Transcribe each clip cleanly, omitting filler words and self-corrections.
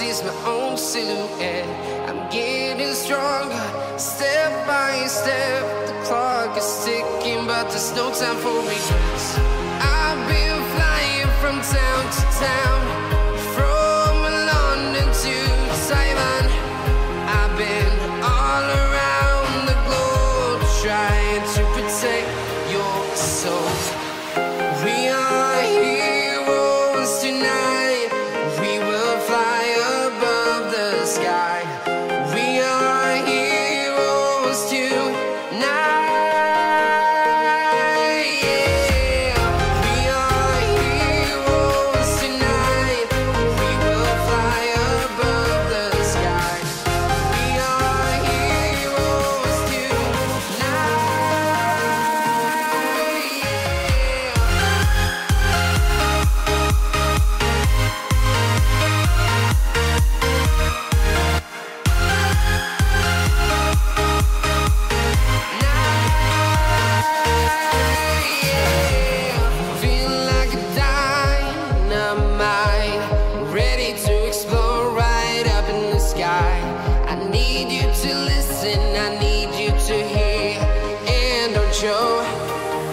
sees my own silhouette. I'm getting stronger, step by step. The clock is ticking, but there's no time for regrets. I've been flying from town to town, from London to Taiwan. I've been all around the globe, trying to protect your soul. We are heroes tonight. We will fly above the sky. We are heroes tonight. Yeah. We are heroes tonight. We will fly above the sky. We are heroes tonight. Feel like a dynamite, ready to explode right up in the sky. I need you to listen, I need you to hear, and don't show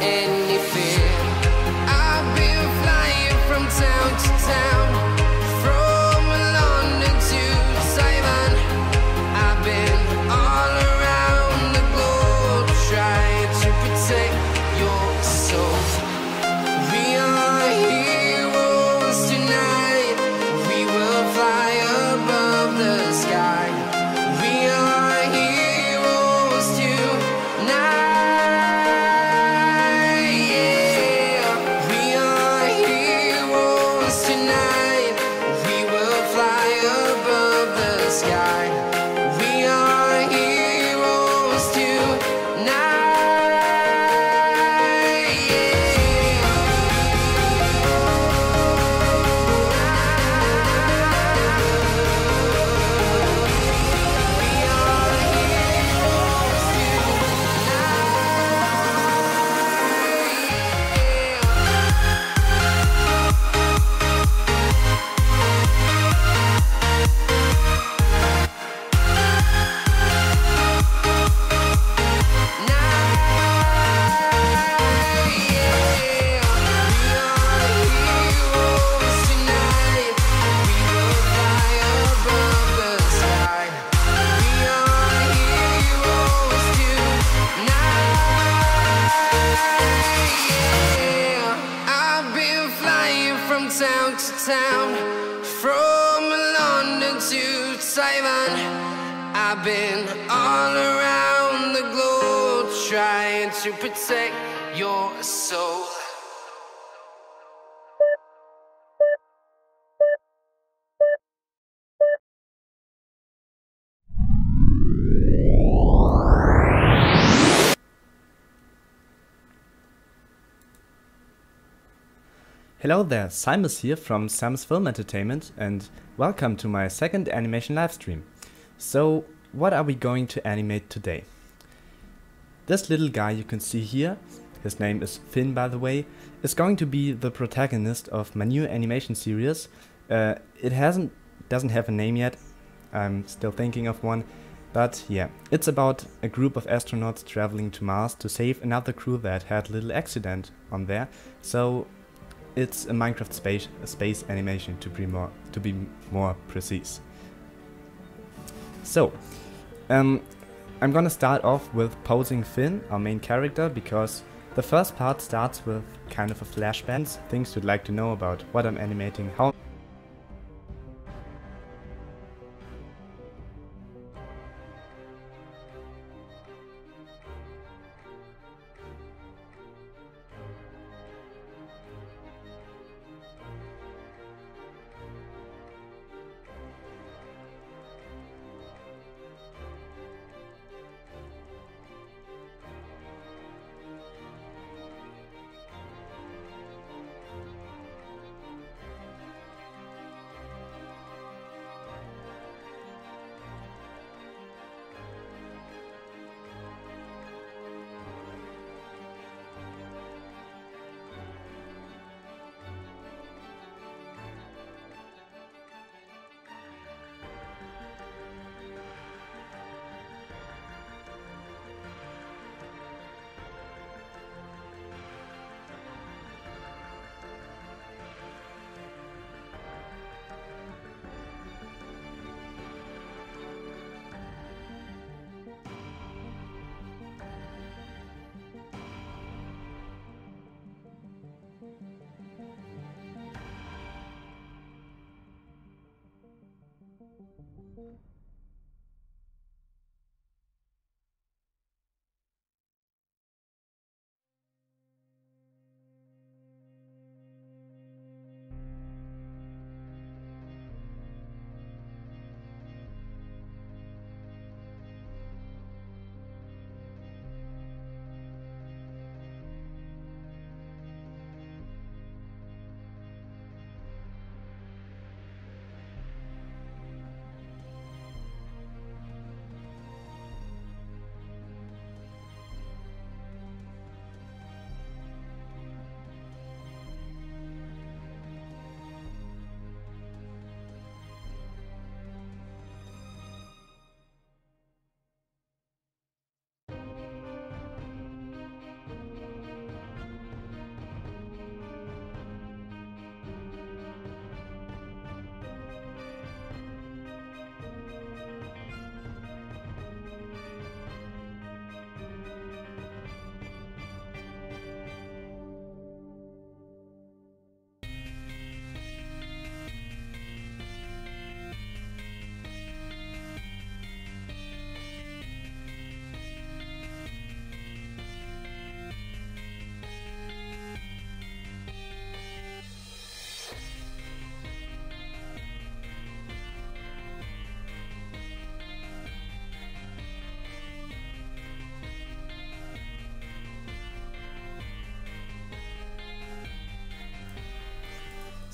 any fear. I've been flying from town to town, from London to Taiwan. I've been all around the globe, trying to protect your soul. We are heroes tonight. We will fly above the sky. We are heroes tonight. Yeah. We are heroes tonight. We will fly above the sky. We are heroes tonight. I've been flying from town to town, from London to Taiwan. I've been all around the globe, trying to protect your soul. Hello there, SIMUS here from SIMUS Film Entertainment, and welcome to my second animation livestream. So, what are we going to animate today? This little guy you can see here, his name is Finn by the way, is going to be the protagonist of my new animation series. It doesn't have a name yet, I'm still thinking of one, but yeah, it's about a group of astronauts traveling to Mars to save another crew that had a little accident on there. So it's a Minecraft space animation to be more precise. So, I'm gonna start off with posing Finn, our main character, because the first part starts with kind of a flashback, things you'd like to know about what I'm animating, how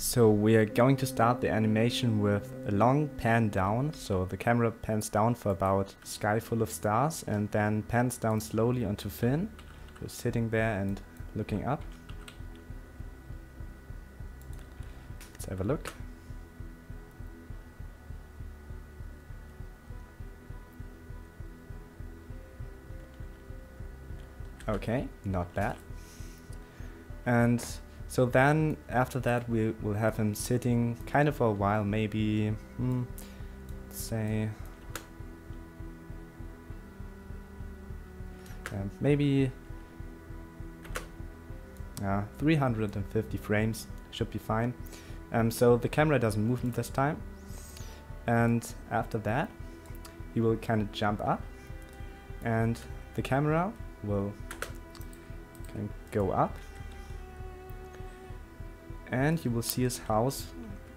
So we are going to start the animation with a long pan down. So the camera pans down for about a sky full of stars and then pans down slowly onto Finn, who's sitting there and looking up. Let's have a look. Okay, not bad. And so then after that we will have him sitting kind of for a while, maybe let's say maybe 350 frames should be fine. So the camera doesn't move this time, and after that he will kind of jump up and the camera will kind of go up. And you will see his house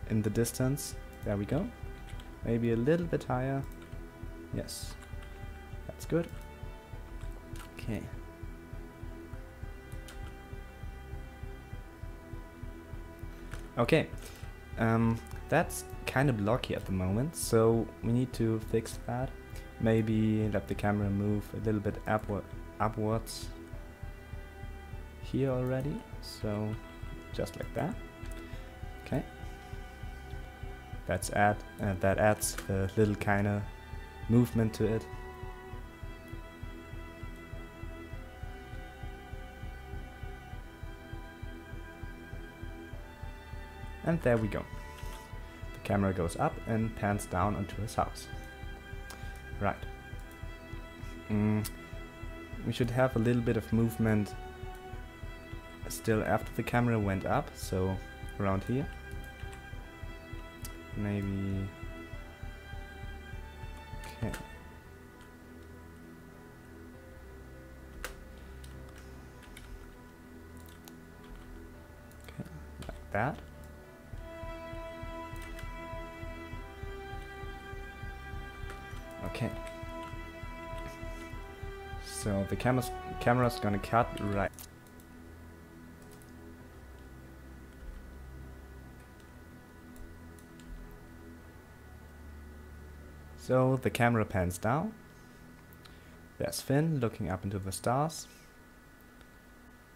in the distance. There we go. Maybe a little bit higher. Yes, that's good. Okay. Okay, that's kind of blocky at the moment, so we need to fix that. Maybe let the camera move a little bit upwards here already. So just like that. Okay. That adds a little kind of movement to it. And there we go. The camera goes up and pans down onto his house. Right. We should have a little bit of movement still after the camera went up, so around here. Maybe. Okay. Okay, like that. Okay. So the camera's gonna cut right. So the camera pans down. There's Finn looking up into the stars.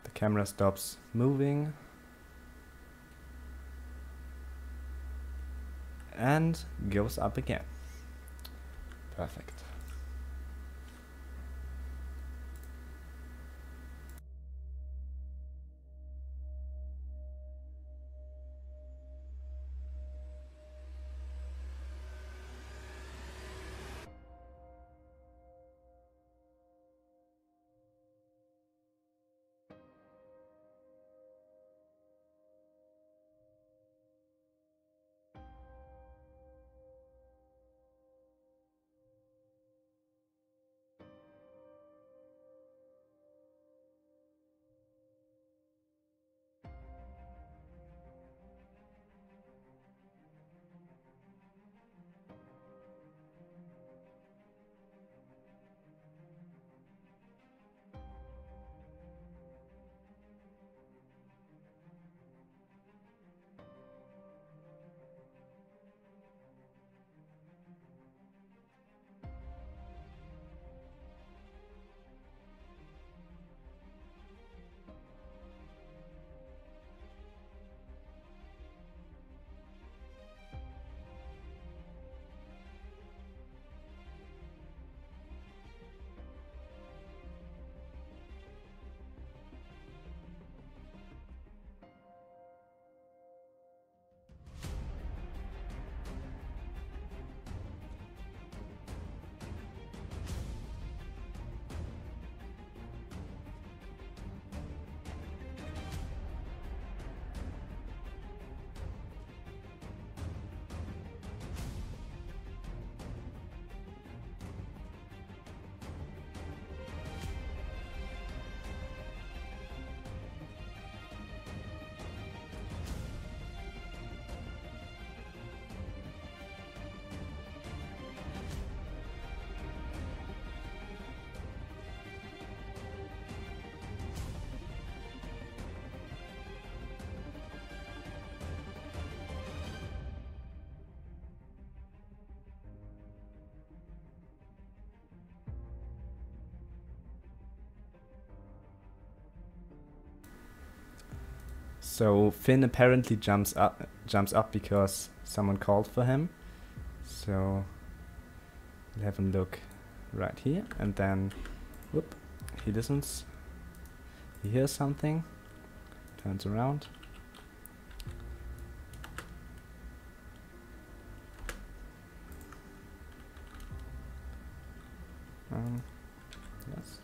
The camera stops moving. And goes up again. Perfect. So Finn apparently jumps up because someone called for him. So we'll have a look right here, and then whoop, he listens. He hears something, turns around. Yes.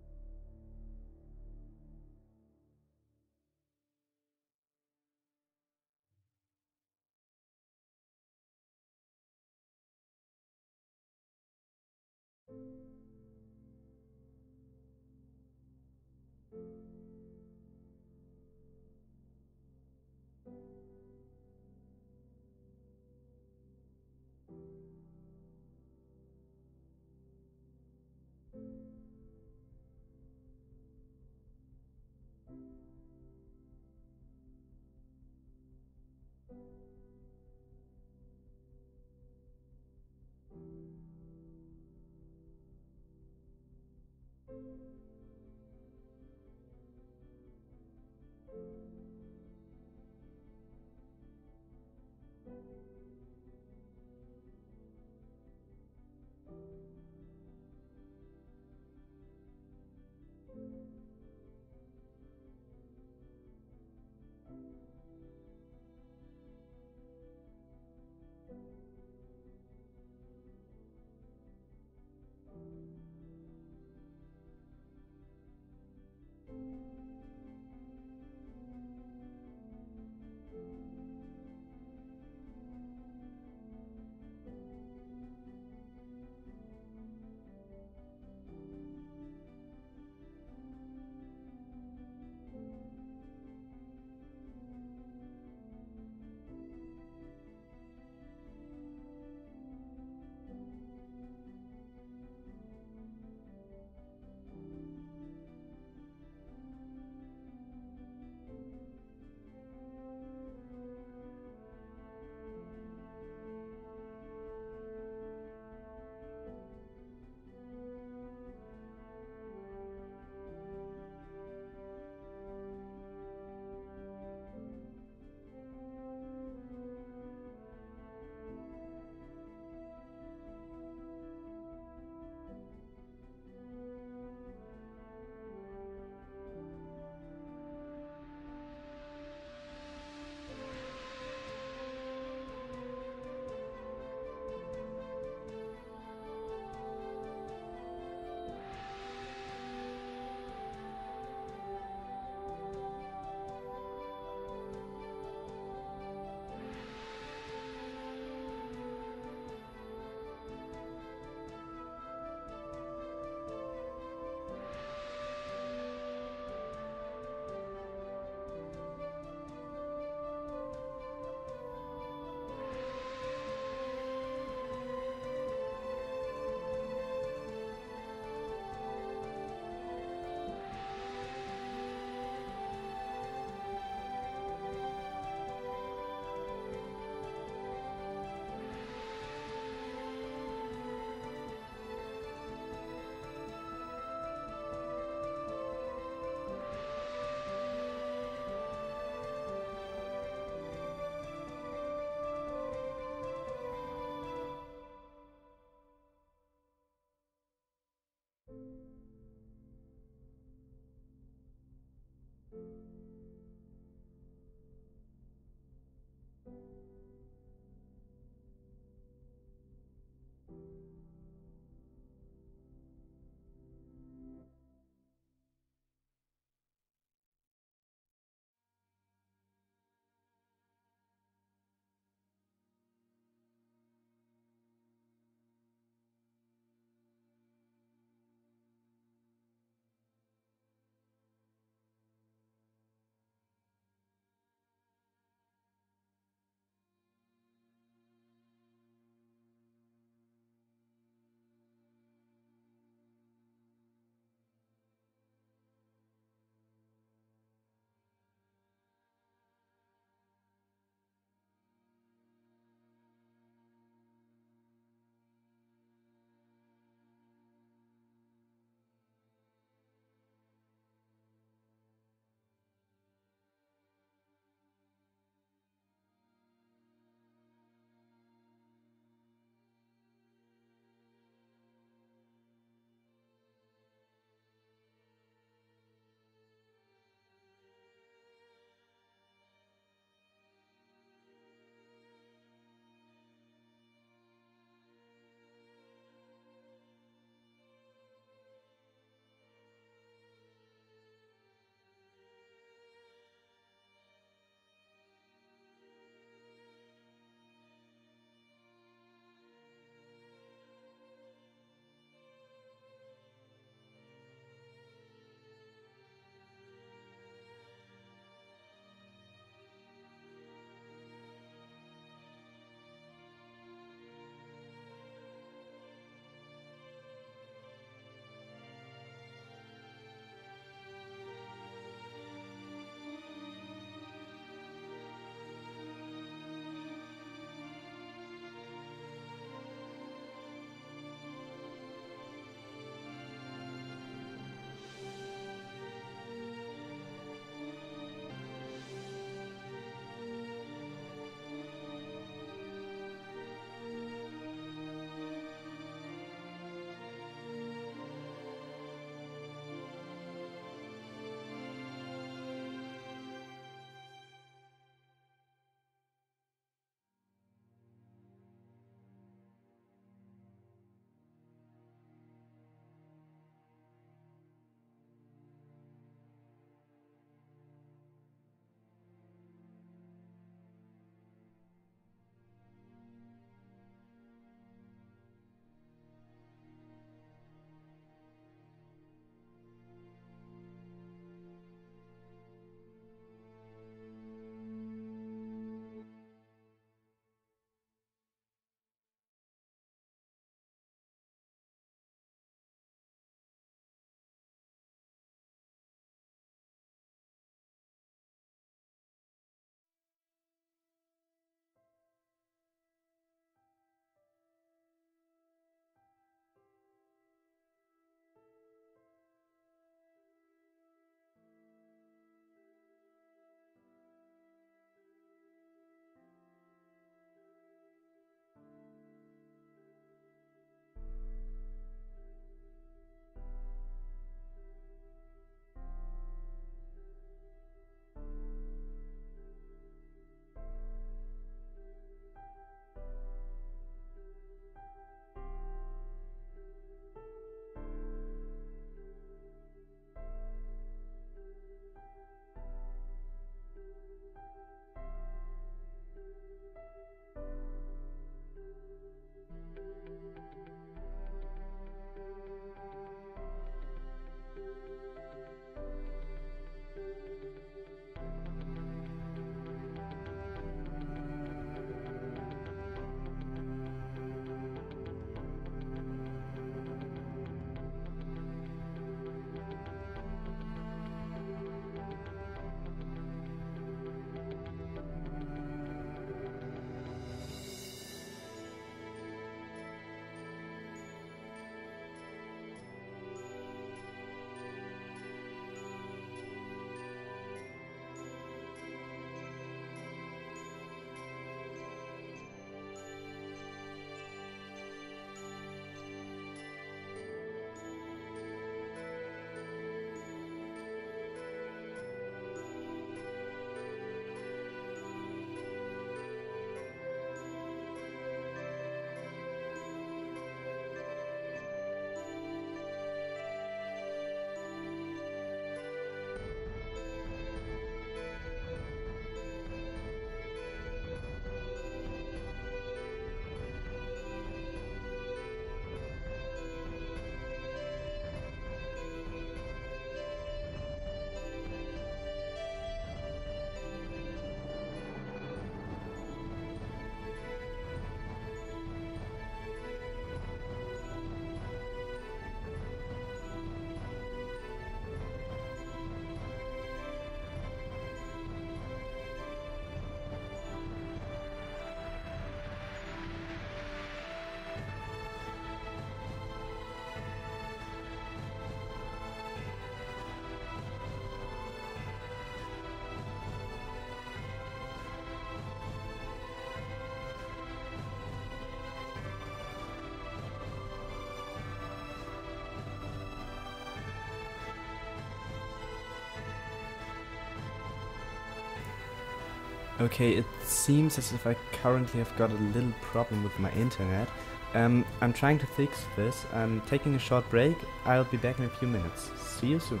Okay, it seems as if I currently have got a little problem with my internet. I'm trying to fix this. I'm taking a short break. I'll be back in a few minutes. See you soon.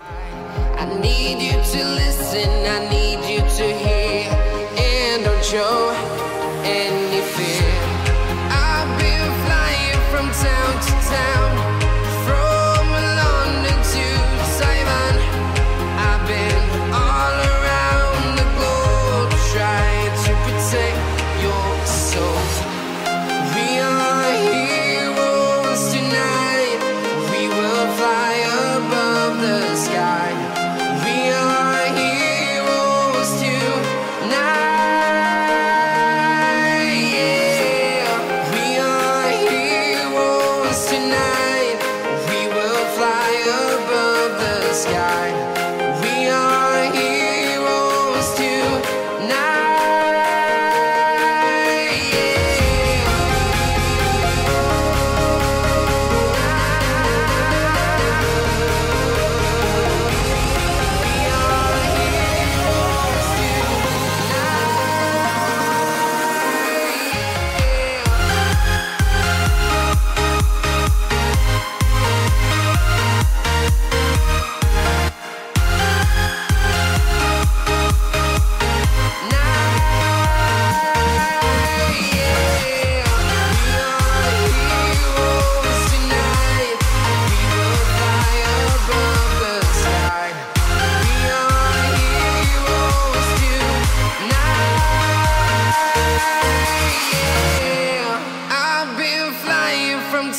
I need you to listen, I need you to hear, and don't show any fear. I've been flying from town to town, from London to Taiwan. I've been all around the globe trying to protect your soul. We are heroes tonight, we will fly above the sky. We are heroes tonight, yeah. We are heroes tonight, we will fly above the sky. We are heroes tonight,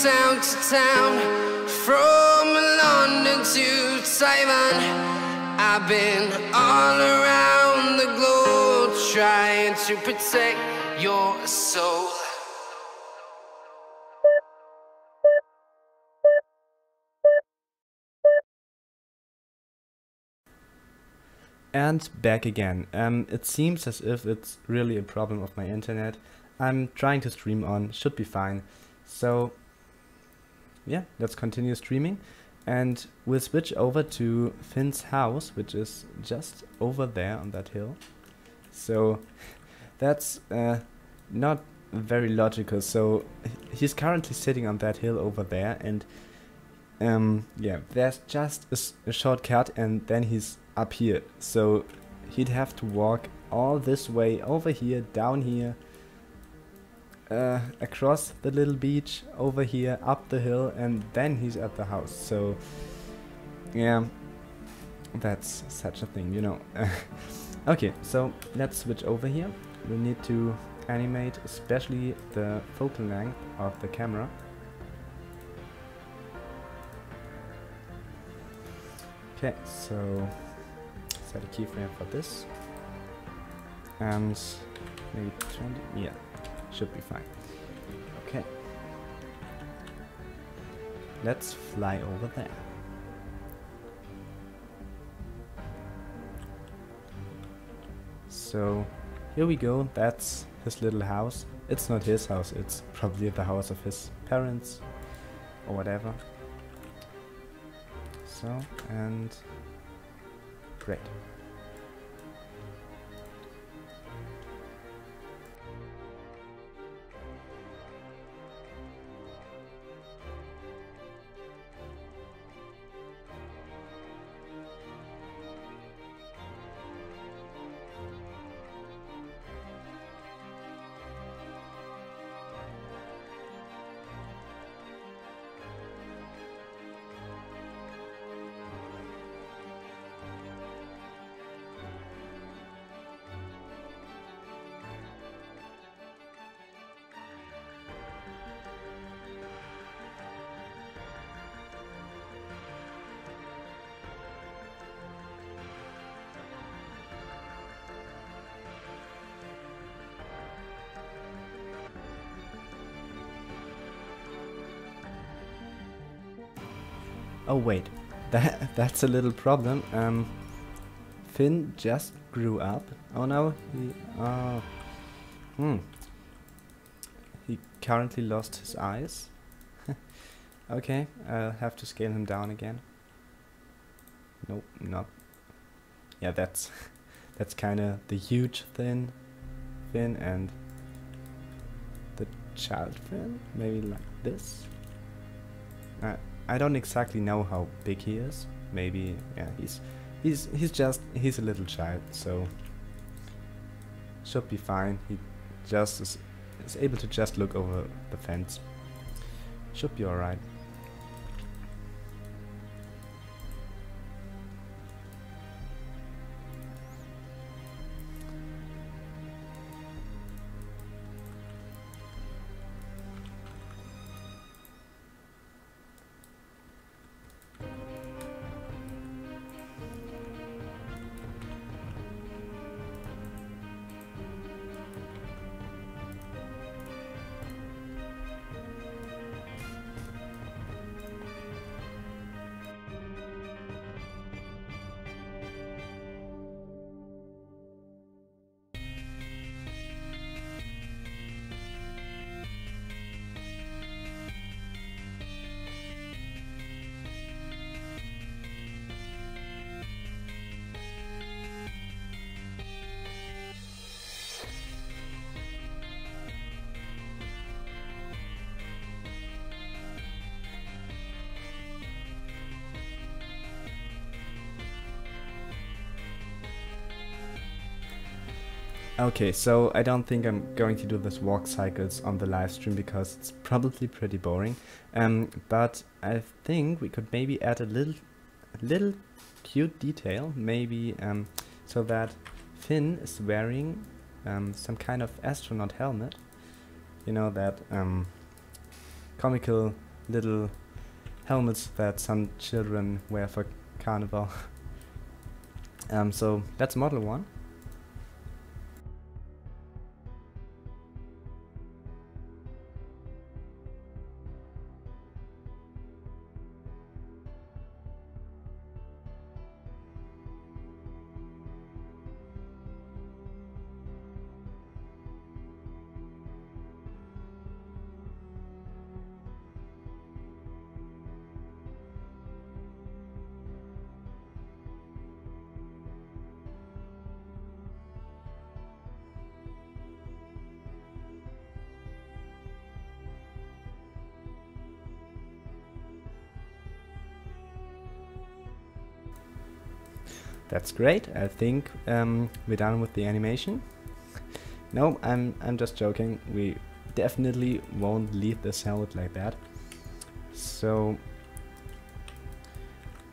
town to town, from London to Taiwan. I've been all around the globe trying to protect your soul. And back again. It seems as if it's really a problem of my internet. I'm trying to stream on, should be fine. So yeah, let's continue streaming, and we'll switch over to Finn's house, which is just over there on that hill. So that's not very logical. So he's currently sitting on that hill over there, and yeah, there's just a shortcut, and then he's up here. So he'd have to walk all this way over here, down here, across the little beach, over here, up the hill, and then he's at the house. So yeah, that's such a thing, you know. Okay, so let's switch over here. We need to animate especially the focal length of the camera. Okay, so set a keyframe for this, and maybe 20, yeah, should be fine. Okay, let's fly over there. So here we go, that's his little house. It's not his house, it's probably the house of his parents or whatever. So, and great. Oh wait, that's a little problem. Finn just grew up. Oh no, he currently lost his eyes. Okay, I'll have to scale him down again. Nope, not. Yeah, that's That's kind of the huge fin, and the child fin, maybe like this. I don't exactly know how big he is. Maybe, yeah, he's a little child, so should be fine. He just is able to just look over the fence. Should be alright. Okay, so I don't think I'm going to do this walk cycles on the live stream because it's probably pretty boring. But I think we could maybe add a little cute detail, maybe so that Finn is wearing some kind of astronaut helmet. You know, that comical little helmets that some children wear for carnival. So let's model one. That's great. I think we're done with the animation. No, I'm just joking. We definitely won't leave this helmet like that. So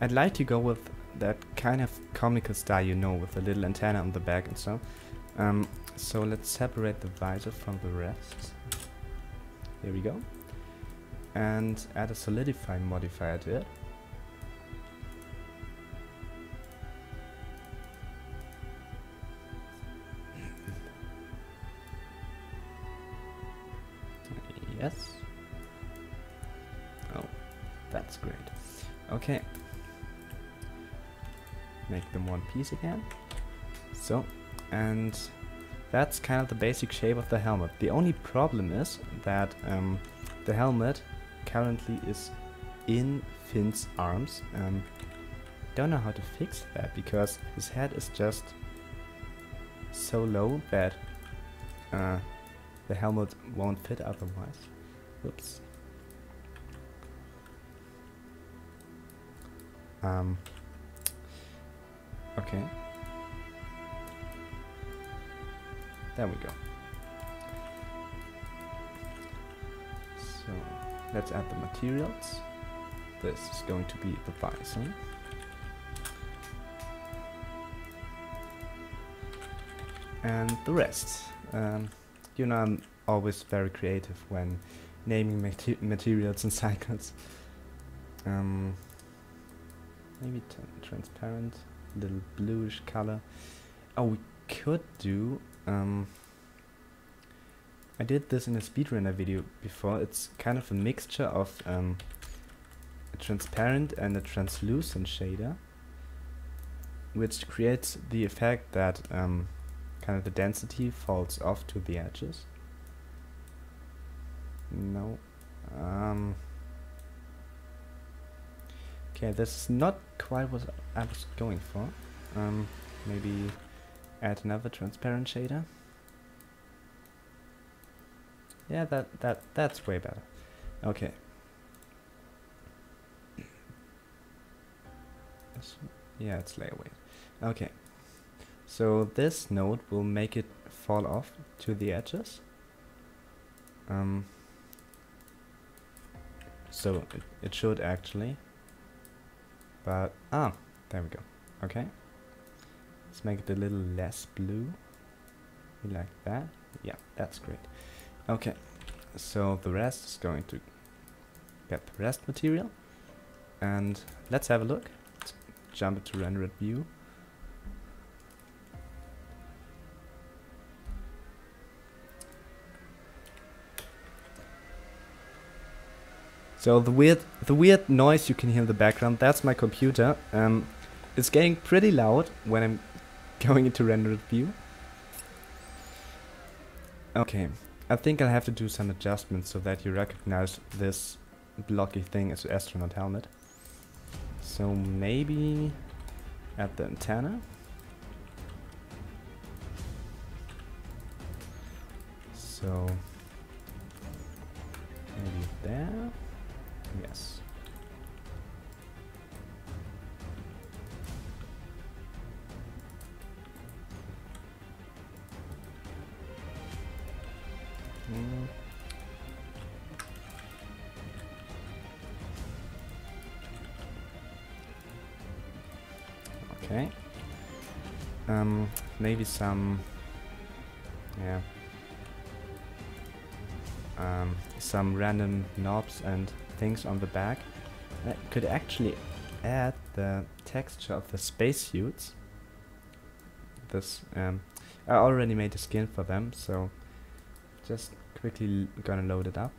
I'd like to go with that kind of comical style, you know, with a little antenna on the back and so. So let's separate the visor from the rest. Here we go. And add a solidify modifier to it. Yes. Oh, that's great. Okay. Make them one piece again. So, and that's kind of the basic shape of the helmet. The only problem is that the helmet currently is in Finn's arms. Don't know how to fix that because his head is just so low that the helmet won't fit otherwise. Whoops. Okay. There we go. So let's add the materials. This is going to be the bison. And the rest. You know, I'm always very creative when naming materials and cycles. Maybe transparent, little bluish color. Oh, we could do. I did this in a speedrunner video before. It's kind of a mixture of a transparent and a translucent shader, which creates the effect that kind of the density falls off to the edges. No. Okay, this is not quite what I was going for. Maybe add another transparent shader. Yeah, that's way better. Okay. Yeah, it's layer weight. Okay. So this node will make it fall off to the edges. So it should actually. But there we go. Okay. Let's make it a little less blue. Like that. Yeah, that's great. Okay. So the rest is going to get the rest material. And let's have a look. Let's jump into rendered view. So the weird noise you can hear in the background, that's my computer. It's getting pretty loud when I'm going into rendered view. Okay, I think I'll have to do some adjustments so that you recognize this blocky thing as an astronaut helmet. So maybe at the antenna. So maybe there. Yes. Okay. Maybe some, yeah, some random knobs and things on the back. I could actually add the texture of the spacesuits. This, I already made a skin for them, so just quickly gonna load it up.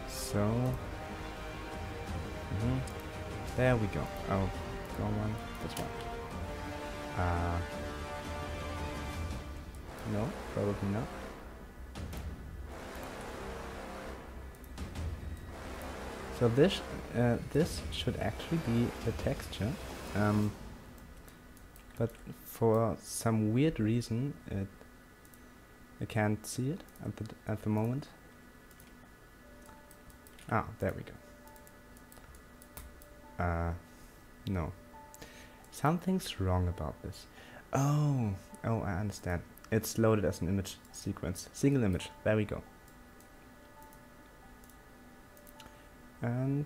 So, there we go. Oh, go on this one. No, probably not. So this should actually be the texture, but for some weird reason, I can't see it at the moment. Ah, there we go. No. Something's wrong about this. Oh, I understand. It's loaded as an image sequence. Single image. There we go. And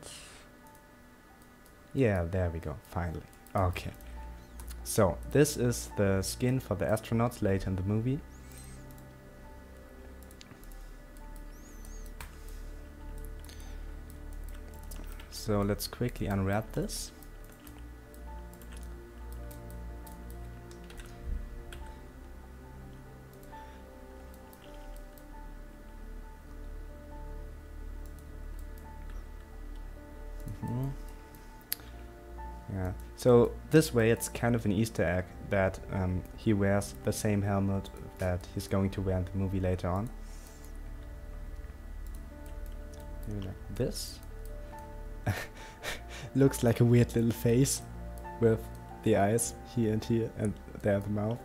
yeah, there we go. Finally. Okay. So this is the skin for the astronauts later in the movie. So let's quickly unwrap this. Yeah. So this way it's kind of an Easter egg that he wears the same helmet that he's going to wear in the movie later on. Maybe like this. Looks like a weird little face with the eyes here and there the mouth.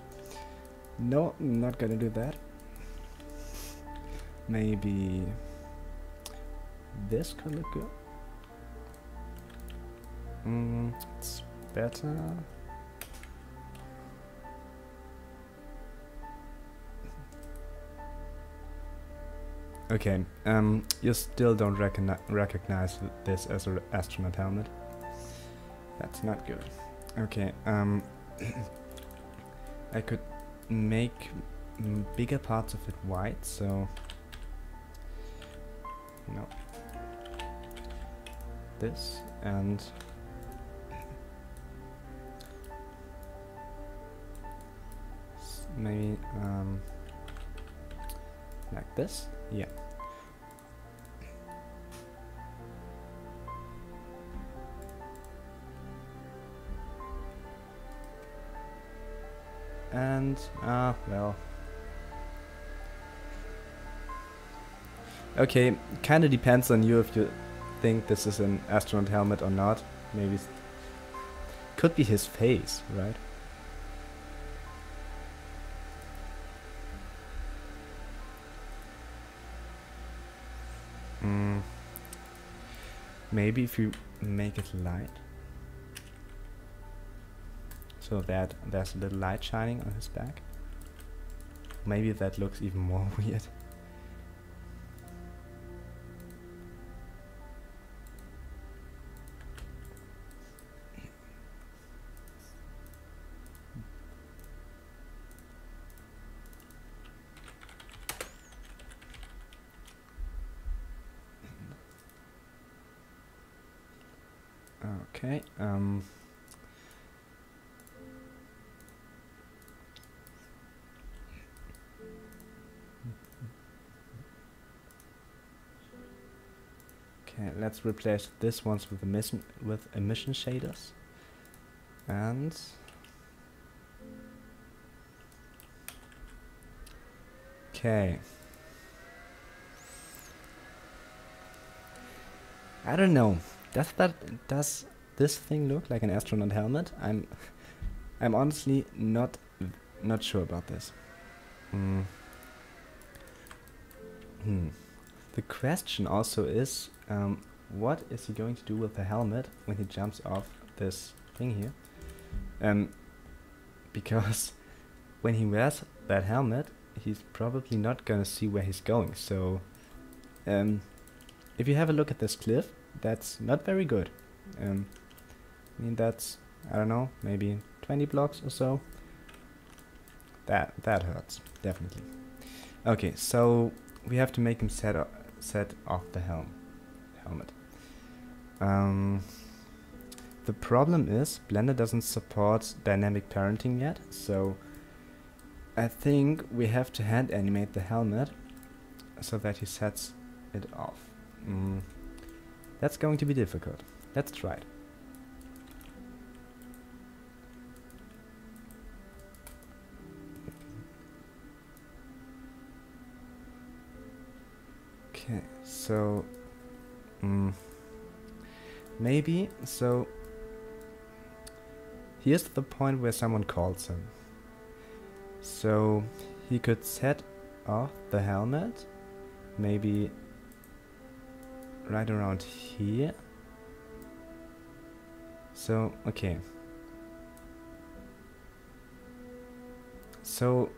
No, I'm not gonna do that. Maybe this could look good. It's better. Okay, you still don't recognize this as an astronaut helmet. That's not good. Okay, I could make bigger parts of it white, so no. This and maybe like this. Yeah. And well, okay, kinda depends on you if you think this is an astronaut helmet or not. Maybe could be his face, right? Maybe if you make it light, so that there's a little light shining on his back. Maybe that looks even more weird. Okay, okay, let's replace this ones with emission shaders. And okay. I don't know. Does this thing look like an astronaut helmet? I'm honestly not sure about this. The question also is, what is he going to do with the helmet when he jumps off this thing here? Because when he wears that helmet, he's probably not gonna see where he's going. So, if you have a look at this cliff, that's not very good. I mean, that's, I don't know, maybe 20 blocks or so. That hurts, definitely. Okay, so we have to make him set off the helmet. The problem is Blender doesn't support dynamic parenting yet, so I think we have to hand animate the helmet so that he sets it off. That's going to be difficult. Let's try it. Okay, so maybe, so here's the point where someone calls him. So he could set off the helmet, maybe right around here. So, okay. So,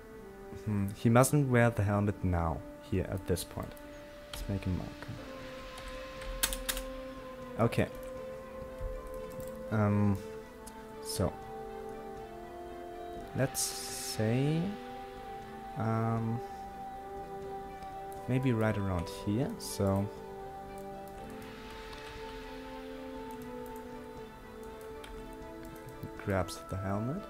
he mustn't wear the helmet now, here at this point. Let's make a marker. Okay. So, let's say, maybe right around here, so grabs the helmet.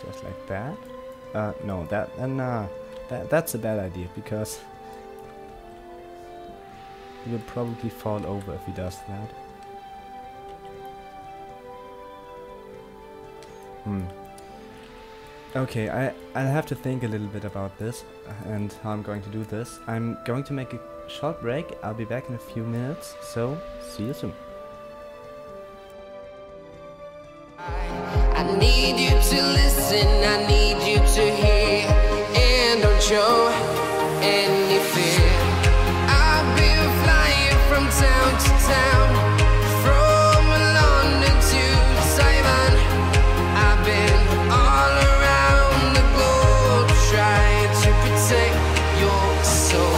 Just like that. No, that's a bad idea, because he will probably fall over if he does that. Okay, I'll have to think a little bit about this and how I'm going to do this. I'm going to make a short break. I'll be back in a few minutes, so see you soon. to listen, I need you to hear, and don't show any fear. I've been flying from town to town, from London to Taiwan. I've been all around the globe trying to protect your soul.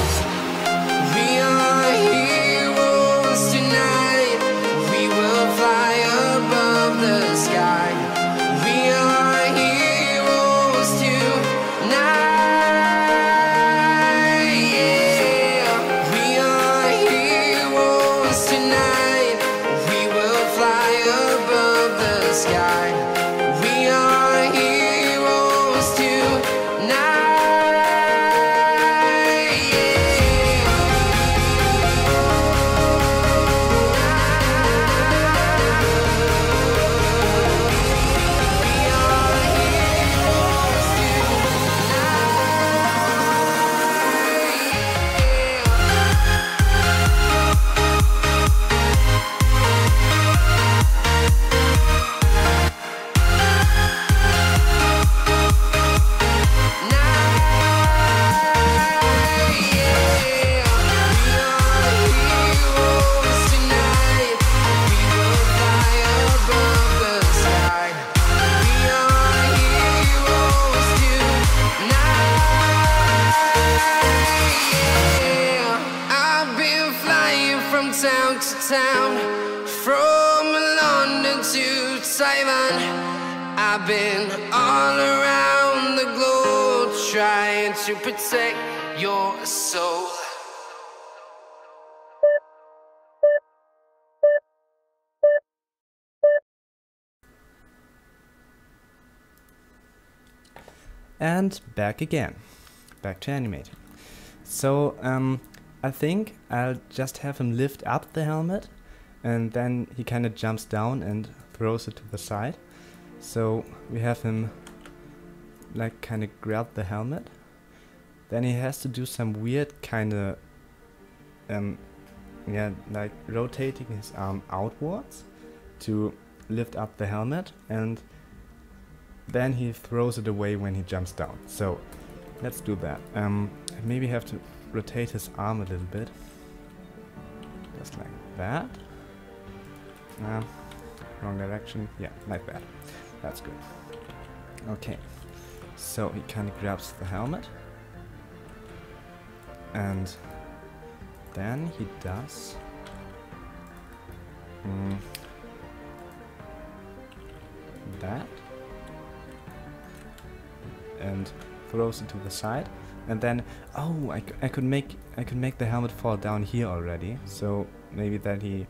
We are heroes tonight, we will fly above the sky. We are heroes tonight, yeah. We are heroes tonight, we will fly above the sky. We are heroes tonight, town to town, from London to Taiwan. I've been all around the globe trying to protect your soul. And back again, back to animating. So I think I'll just have him lift up the helmet, and then he kind of jumps down and throws it to the side. So we have him like kind of grab the helmet. Then he has to do some weird kind of yeah, like rotating his arm outwards to lift up the helmet, and then he throws it away when he jumps down. So let's do that. Maybe have to rotate his arm a little bit, just like that. Wrong direction. Yeah, like that. That's good. Okay, so he kind of grabs the helmet, and then he does that, and throws it to the side. And then, oh, I could make the helmet fall down here already. So maybe that he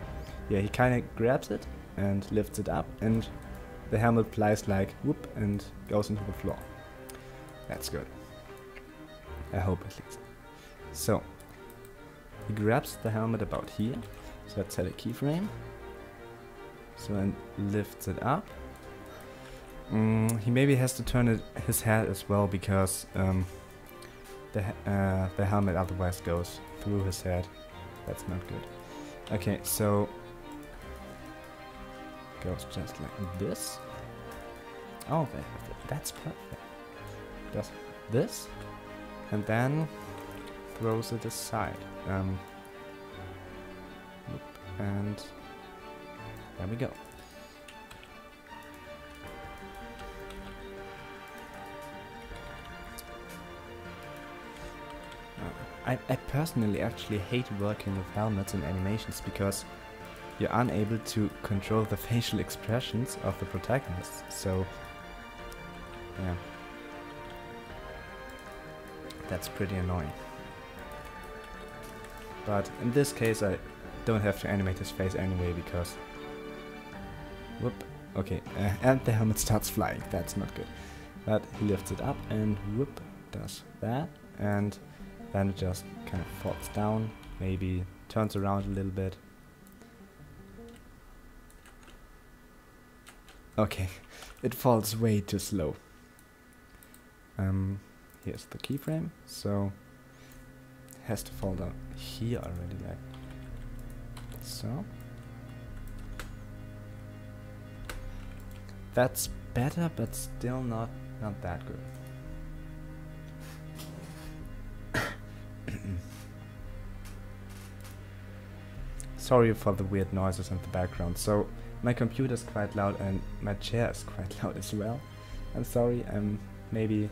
kind of grabs it and lifts it up, and the helmet flies like whoop and goes into the floor. That's good. I hope at least. So he grabs the helmet about here. So let's set a keyframe. So and lifts it up. He maybe has to turn his head as well, because the helmet otherwise goes through his head. That's not good. Okay, so goes just like this. Oh, that's perfect. Does this, and then throws it aside. And there we go. I personally actually hate working with helmets and animations, because you're unable to control the facial expressions of the protagonists. So yeah, that's pretty annoying. But in this case I don't have to animate his face anyway, because whoop, okay, and the helmet starts flying. That's not good. But he lifts it up and whoop, does that, and then it just kind of falls down, maybe turns around a little bit. Okay, it falls way too slow. Here's the keyframe, so it has to fall down here already, like so. That's better, but still not that good. Sorry for the weird noises in the background. So my computer is quite loud and my chair is quite loud as well. I'm sorry, I'm maybe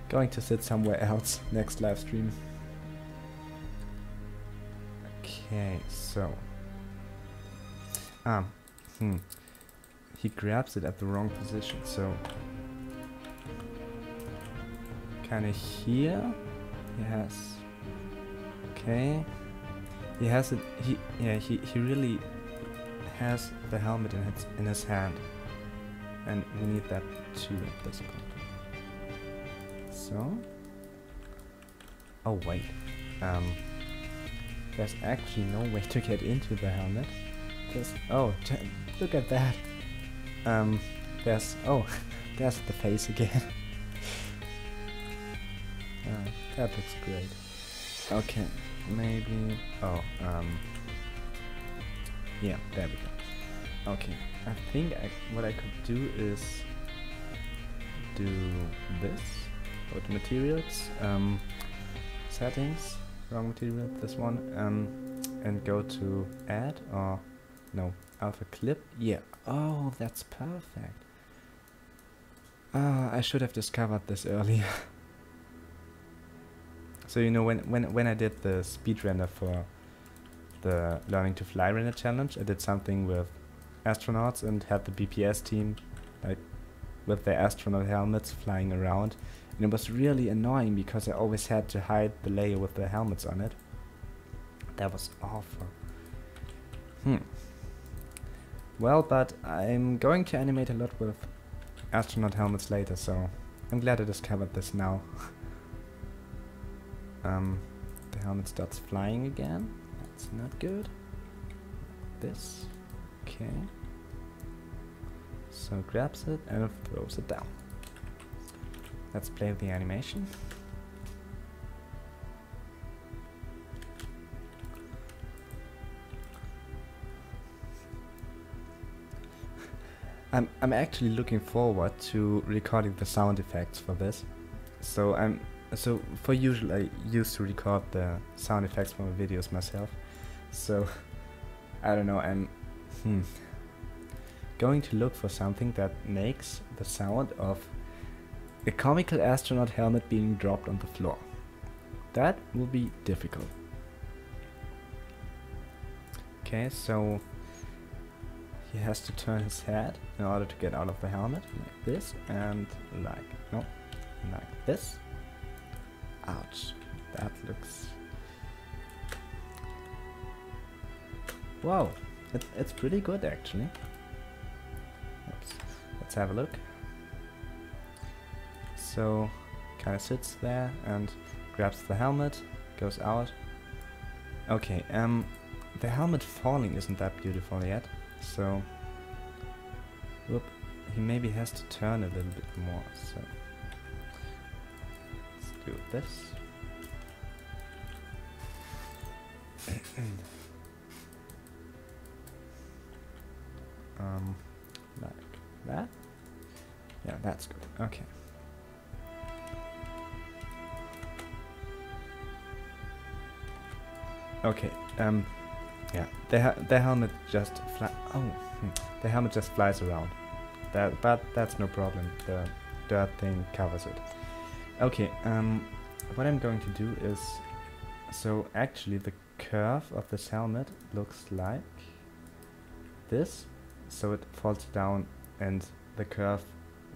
going to sit somewhere else next live stream. Okay, so he grabs it at the wrong position, so kinda here he has, okay, he has it, he really has the helmet in his hand, and we need that too at this point. So, oh wait, there's actually no way to get into the helmet. Just, oh, look at that. There's, oh, there's the face again. That looks great. Okay, maybe, oh, yeah, there we go. Okay, I think what I could do is do this. Go to materials, settings, wrong material, this one, and go to add, or no, alpha clip, yeah, oh, that's perfect. I should have discovered this earlier. So you know, when I did the speed render for the learning to fly render challenge, I did something with astronauts and had the BPS team like with their astronaut helmets flying around, and it was really annoying because I always had to hide the layer with the helmets on it. That was awful. Well, but I'm going to animate a lot with astronaut helmets later, so I'm glad I discovered this now. The helmet starts flying again. That's not good. This. Okay. So grabs it and throws it down. Let's play the animation. I'm actually looking forward to recording the sound effects for this. So for usual I used to record the sound effects for my videos myself. So I don't know, I'm going to look for something that makes the sound of a comical astronaut helmet being dropped on the floor. That will be difficult. Okay, so he has to turn his head in order to get out of the helmet, like this, and like this. Ouch, that looks... Wow, it's pretty good actually. Let's have a look. So, kinda sits there and grabs the helmet, goes out. Okay, the helmet falling isn't that beautiful yet, so... Whoop, he maybe has to turn a little bit more, so... Let's do this. Like that? Yeah, that's good. Okay. Okay, yeah, the helmet just the helmet just flies around. But that's no problem. The dirt thing covers it. Okay, what I'm going to do is, so actually the curve of this helmet looks like this. So it falls down and the curve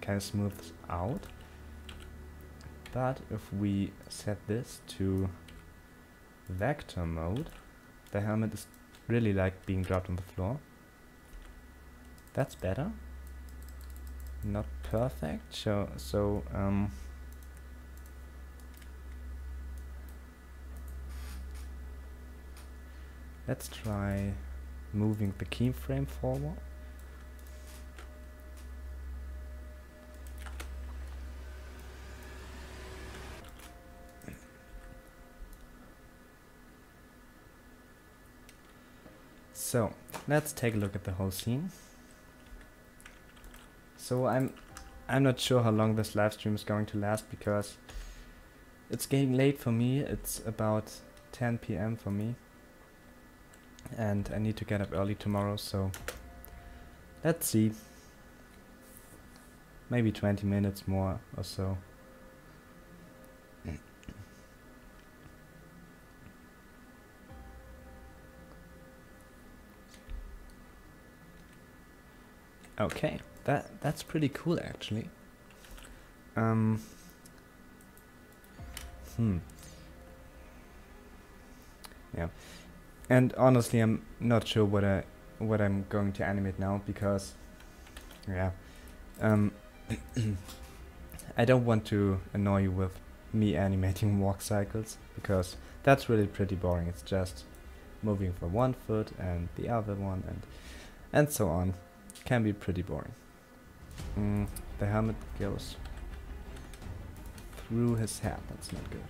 kind of smooths out. But if we set this to vector mode, the helmet is really like being dropped on the floor. That's better. Not perfect. So let's try moving the keyframe forward. So let's take a look at the whole scene. So I'm not sure how long this live stream is going to last, because it's getting late for me. It's about 10 p.m. for me, and I need to get up early tomorrow, so let's see. Maybe 20 minutes more or so. Okay, that's pretty cool actually. Yeah, and honestly, I'm not sure what I'm going to animate now, because yeah, I don't want to annoy you with me animating walk cycles, because that's really pretty boring. It's just moving from one foot and the other one and so on. Can be pretty boring. The helmet goes through his head. That's not good.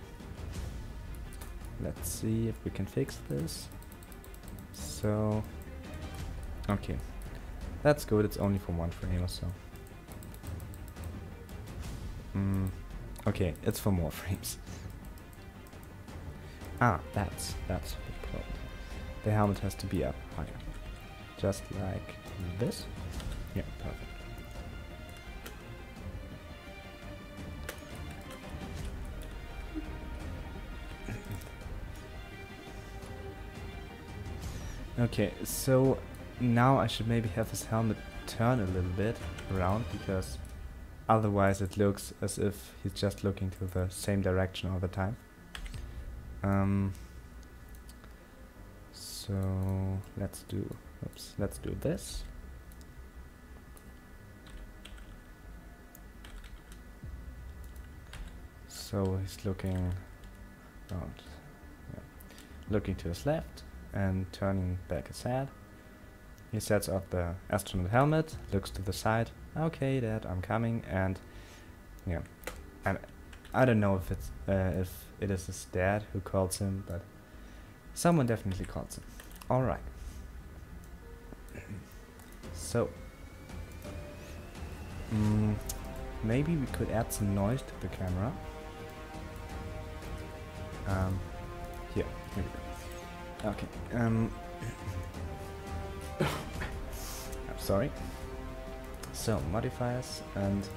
Let's see if we can fix this. So, okay, that's good. It's only for one frame or so. Okay, it's for more frames. Ah, that's the problem. The helmet has to be up higher, just like this. Yeah, perfect. Okay, so now I should maybe have his helmet turn a little bit around, because otherwise it looks as if he's just looking to the same direction all the time. So let's do this. So he's looking around, yeah, looking to his left and turning back his head. He sets off the astronaut helmet, looks to the side. Okay, Dad, I'm coming. And yeah, and I don't know if it is his dad who calls him, but someone definitely calls him. All right. So maybe we could add some noise to the camera. Here we go. Okay. I'm sorry. So modifiers and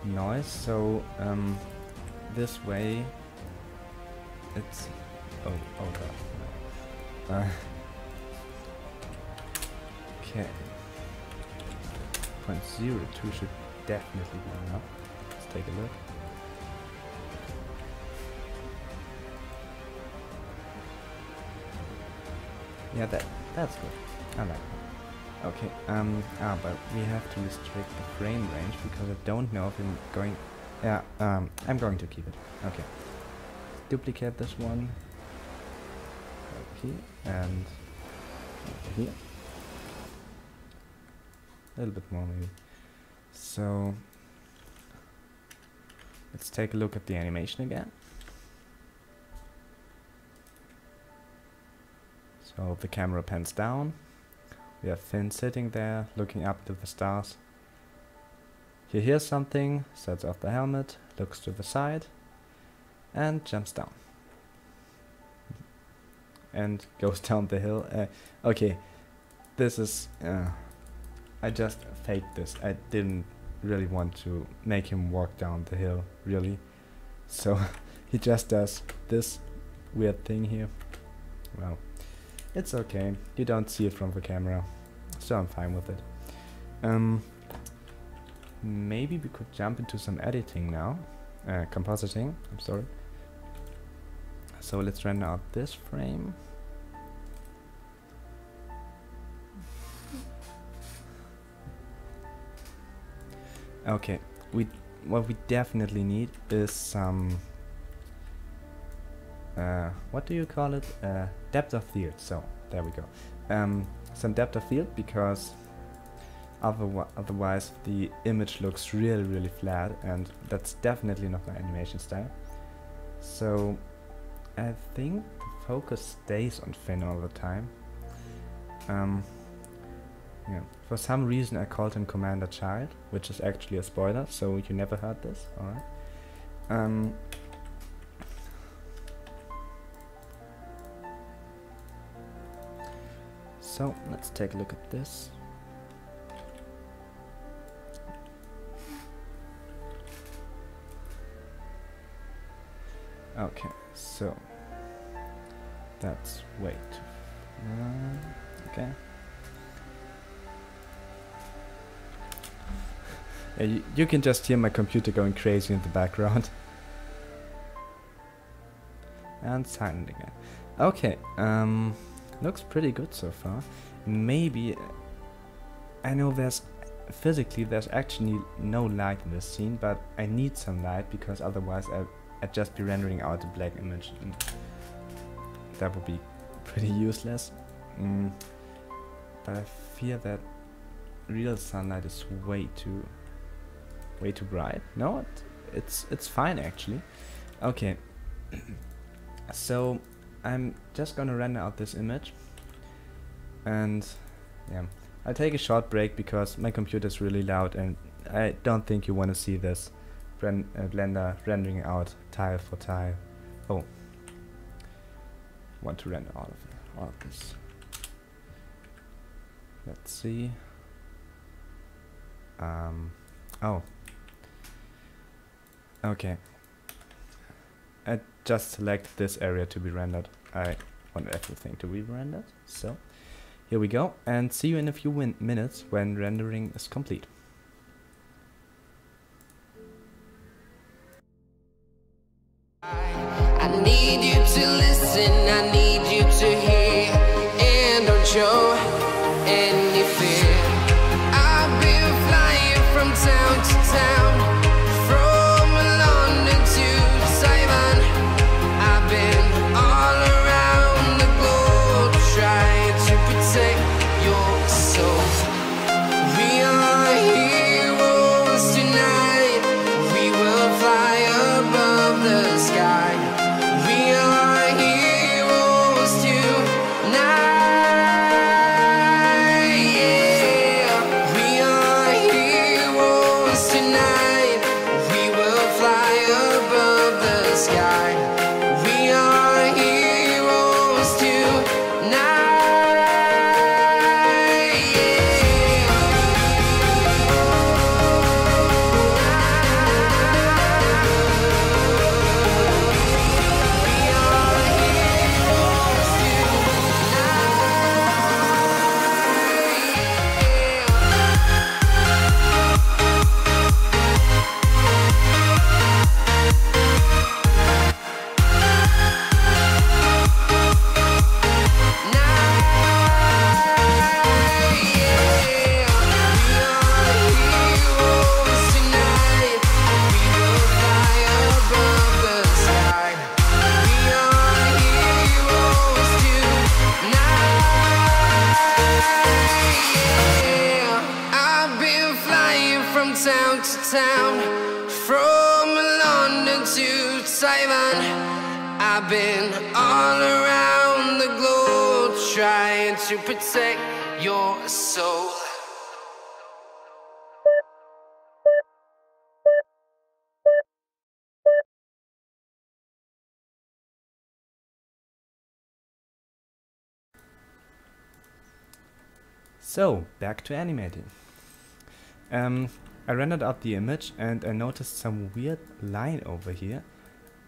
noise. So this way it's oh god. No. Okay. 0.02 should definitely be enough. Let's take a look. Yeah, that's good. I like that. Okay, but we have to restrict the frame range, because I don't know if I'm going... Yeah, I'm going to keep it. Okay. Duplicate this one. Over here, and over here. A little bit more maybe. So, let's take a look at the animation again. So the camera pans down. We have Finn sitting there, looking up to the stars. He hears something, sets off the helmet, looks to the side, and jumps down. And goes down the hill. Okay, this is... I just faked this. I didn't really want to make him walk down the hill, really. So he just does this weird thing here. Well, it's okay. You don't see it from the camera, so I'm fine with it. Maybe we could jump into some editing now. Compositing, I'm sorry. So let's render out this frame. Okay, what we definitely need is some what do you call it? Depth of field. So there we go. Some depth of field, because otherwise the image looks really flat, and that's definitely not my animation style. So I think the focus stays on Finn all the time. Yeah. For some reason I called him Commander Child, which is actually a spoiler, so you never heard this. Alright. So let's take a look at this. Okay, so that's way too okay. Yeah, you can just hear my computer going crazy in the background. And silent again. Okay, looks pretty good so far. Maybe I know there's actually no light in this scene, but I need some light because otherwise I'd just be rendering out a black image and that would be pretty useless. But I fear that real sunlight is way too bright. No, it's fine actually. Okay. So I'm just gonna render out this image and yeah, I'll take a short break because my computer is really loud and I don't think you want to see this Blender rendering out tile for tile. Oh, want to render all of this. Let's see. Oh, okay. I just select this area to be rendered. I want everything to be rendered. So here we go, and see you in a few minutes when rendering is complete. I need you to listen, I need you to hear, and don't show any fear. I've been flying from town to town, from London to Taiwan. I've been all around the globe trying to protect your soul. We are heroes tonight, we will fly above the sky. We are heroes tonight, yeah. We are heroes tonight, we will fly above the sky. We are heroes tonight, town to town, from London to Taiwan. I've been all around the globe trying to protect your soul. So back to animating. I rendered out the image and I noticed some weird line over here.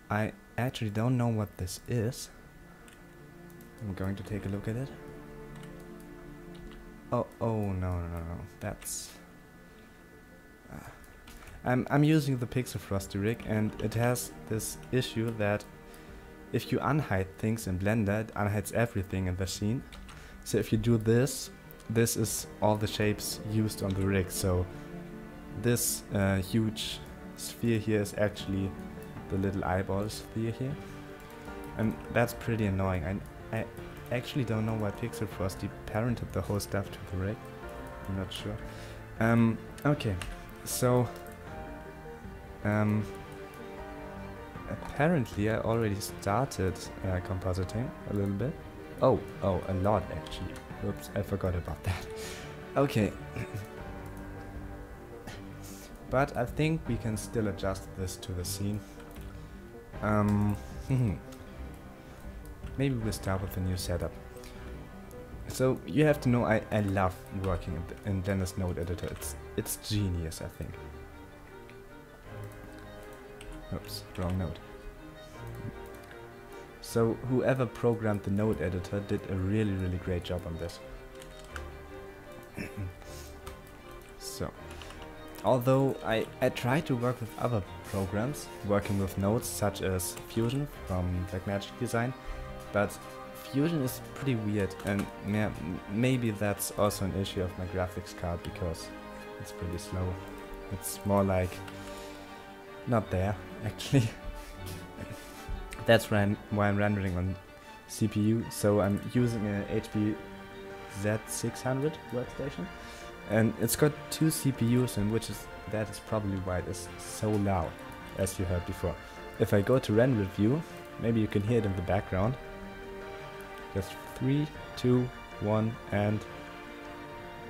I actually don't know what this is. I'm going to take a look at it. Oh no, that's... I'm using the Pixel Frosty rig and it has this issue that if you unhide things in Blender, it unhides everything in the scene. So if you do this, this is all the shapes used on the rig. So this huge sphere here is actually the little eyeball sphere here, and that's pretty annoying. I actually don't know why Pixel Frosty parented the whole stuff to the rig. I'm not sure. Okay, so apparently I already started compositing a little bit. Oh, a lot actually. Oops, I forgot about that. Okay. But I think we can still adjust this to the scene. Maybe we'll start with a new setup. So you have to know I love working in Blender's node editor. It's genius, I think. Oops, wrong node. So whoever programmed the node editor did a really great job on this. So, although I try to work with other programs, working with nodes such as Fusion from Blackmagic Design, but Fusion is pretty weird, and yeah, maybe that's also an issue of my graphics card because it's pretty slow. It's more like not there actually. That's why I'm rendering on CPU. So I'm using an HP Z600 workstation, and it's got 2 CPUs, and that is probably why it is so loud, as you heard before. If I go to render view, maybe you can hear it in the background. Just 3, 2, 1, and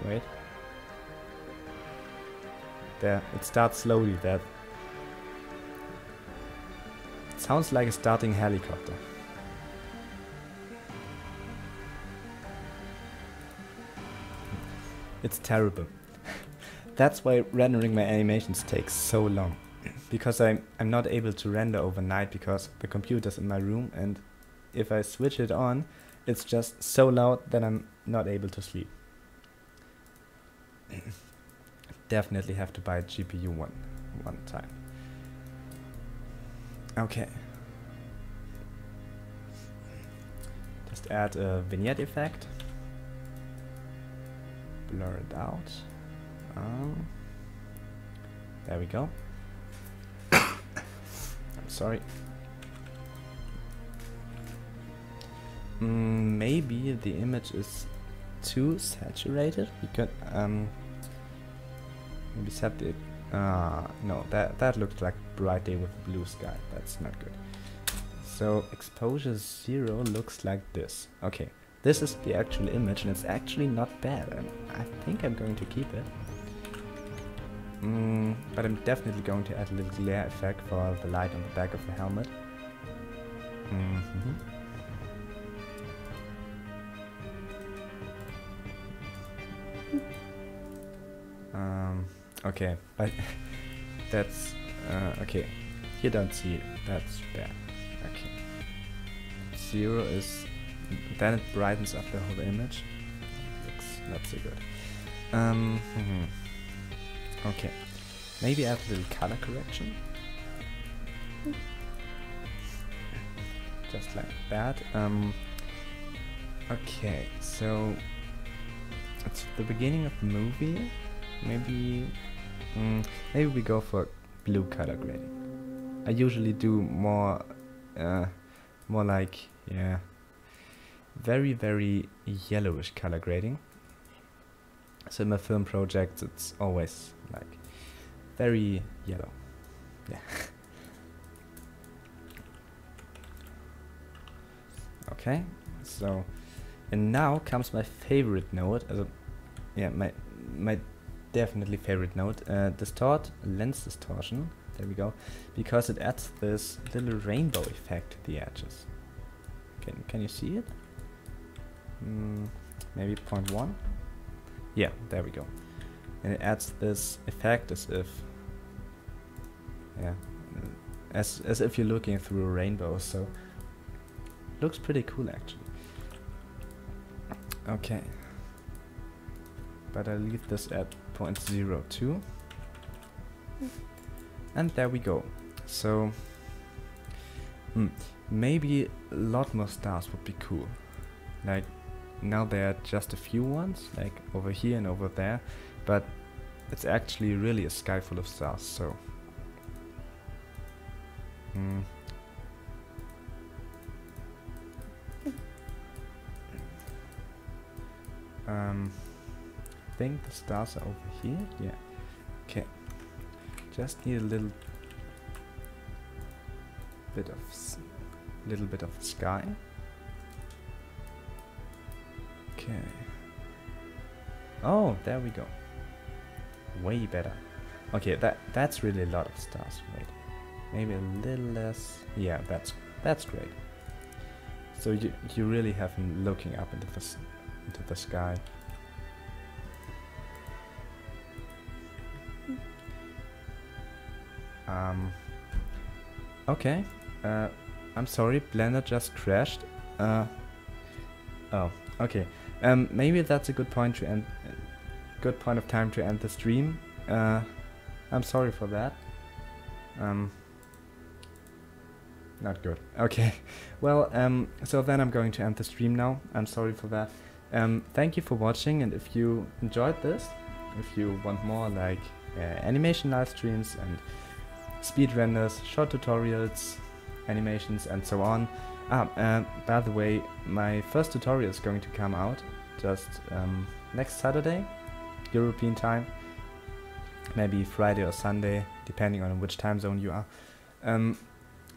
wait. There, it starts slowly. That it sounds like a starting helicopter. It's terrible. That's why rendering my animations takes so long. Because I'm not able to render overnight because the computer's in my room, and if I switch it on, it's just so loud that I'm not able to sleep. Definitely have to buy a GPU one time. Okay. Just add a vignette effect. Blur it out. There we go. I'm sorry. Maybe the image is too saturated. We could maybe set it. No, that looks like bright day with blue sky. That's not good. So exposure 0 looks like this. Okay, this is the actual image, and it's actually not bad. And I think I'm going to keep it. But I'm definitely going to add a little glare effect for the light on the back of the helmet. Okay, but that's okay. You don't see it. That's bad. Okay. 0 is then it brightens up the whole image. Looks not so good. Okay, maybe add a little color correction. Just like that. Okay, so it's the beginning of the movie. Maybe we go for blue color grading. I usually do more like, yeah, very yellowish color grading. So in my film projects, it's always like very yellow. Yeah. Okay. So, and now comes my favorite node. Yeah, my definitely favorite node. Distort, lens distortion. There we go. Because it adds this little rainbow effect to the edges. Can you see it? Maybe 0.1. Yeah, there we go. And it adds this effect as if, yeah, as if you're looking through a rainbow. So looks pretty cool actually. Okay, but I'll leave this at 0.02, and there we go. So maybe a lot more stars would be cool. Like, now there are just a few ones, like over here and over there, but it's actually really a sky full of stars. So I think the stars are over here. Yeah. Okay. Just need a little bit of sky. Okay. Oh, there we go. Way better. Okay, that's really a lot of stars. Wait, maybe a little less. Yeah, that's great. So you really have him looking up into the sky. Okay. I'm sorry, Blender just crashed. Oh, okay. Maybe that's a good point to end. Good point of time to end the stream. I'm sorry for that. Not good. Okay. Well, so then I'm going to end the stream now. I'm sorry for that. Thank you for watching, and if you enjoyed this, if you want more like animation live streams and speed renders, short tutorials, animations and so on. By the way, my first tutorial is going to come out just next Saturday, European time, maybe Friday or Sunday, depending on which time zone you are.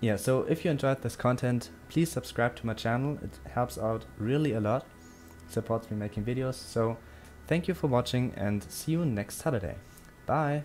Yeah, so if you enjoyed this content, please subscribe to my channel. It helps out really a lot, supports me making videos. So thank you for watching and see you next Saturday. Bye!